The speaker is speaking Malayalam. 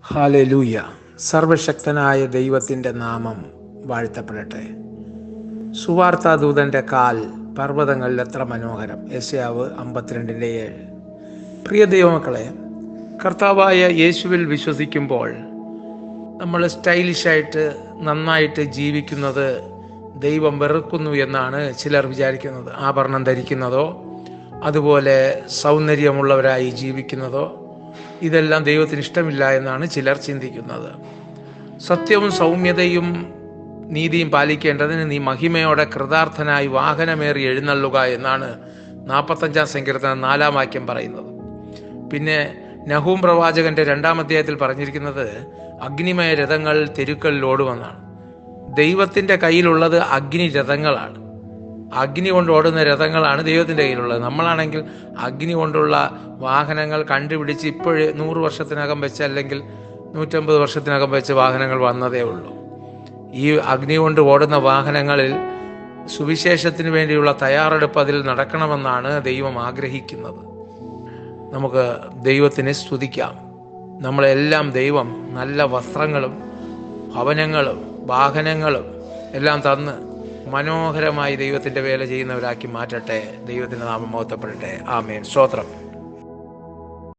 ഹല്ലേലൂയ. സർവശക്തനായ ദൈവത്തിൻ്റെ നാമം വാഴ്ത്തപ്പെടട്ടെ. സുവാർത്താദൂതൻ്റെ കാൽ പർവ്വതങ്ങളിൽ എത്ര മനോഹരം. യെശയ്യാവ് 52:7. പ്രിയ ദൈവമക്കളെ, കർത്താവായ യേശുവിൽ വിശ്വസിക്കുമ്പോൾ നമ്മൾ സ്റ്റൈലിഷായിട്ട് നന്നായിട്ട് ജീവിക്കുന്നത് ദൈവം വെറുക്കുന്നു എന്നാണ് ചിലർ വിചാരിക്കുന്നത്. ആഭരണം ധരിക്കുന്നതോ അതുപോലെ സൗന്ദര്യമുള്ളവരായി ജീവിക്കുന്നതോ ഇതെല്ലാം ദൈവത്തിന് ഇഷ്ടമില്ല എന്നാണ് ചിലർ ചിന്തിക്കുന്നത്. സത്യവും സൗമ്യതയും നീതിയും പാലിക്കേണ്ടതിന് നീ മഹിമയോടെ കൃതാർത്ഥനായി വാഹനമേറി എഴുന്നള്ളുക എന്നാണ് 45-ാം സങ്കീർത്തനം 4-ാം വാക്യം പറയുന്നത്. പിന്നെ നഹൂം പ്രവാചകന്റെ 2-ാം അധ്യായത്തിൽ പറഞ്ഞിരിക്കുന്നത് അഗ്നിമയ രഥങ്ങൾ തെരുക്കളിൽ ഓടുമെന്നാണ്. ദൈവത്തിൻ്റെ കയ്യിലുള്ളത് അഗ്നി രഥങ്ങളാണ്. അഗ്നി കൊണ്ട് ഓടുന്ന രഥങ്ങളാണ് ദൈവത്തിൻ്റെ കയ്യിലുള്ളത്. നമ്മളാണെങ്കിൽ അഗ്നി കൊണ്ടുള്ള വാഹനങ്ങൾ കണ്ടുപിടിച്ച് ഇപ്പോഴേ 100 വർഷത്തിനകം വെച്ച് അല്ലെങ്കിൽ 150 വർഷത്തിനകം വെച്ച് വാഹനങ്ങൾ വന്നതേ ഉള്ളൂ. ഈ അഗ്നി കൊണ്ട് ഓടുന്ന വാഹനങ്ങളിൽ സുവിശേഷത്തിന് വേണ്ടിയുള്ള തയ്യാറെടുപ്പ് അതിൽ നടക്കണമെന്നാണ് ദൈവം ആഗ്രഹിക്കുന്നത്. നമുക്ക് ദൈവത്തിനെ സ്തുതിക്കാം. നമ്മളെല്ലാം ദൈവം നല്ല വസ്ത്രങ്ങളും ഭവനങ്ങളും വാഹനങ്ങളും എല്ലാം തന്ന് മനോഹരമായി ദൈവത്തിൻ്റെ വേല ചെയ്യുന്നവരാക്കി മാറ്റട്ടെ. ദൈവത്തിൻ്റെ നാമം മഹത്വപ്പെടട്ടെ. ആമേൻ. സ്തോത്രം.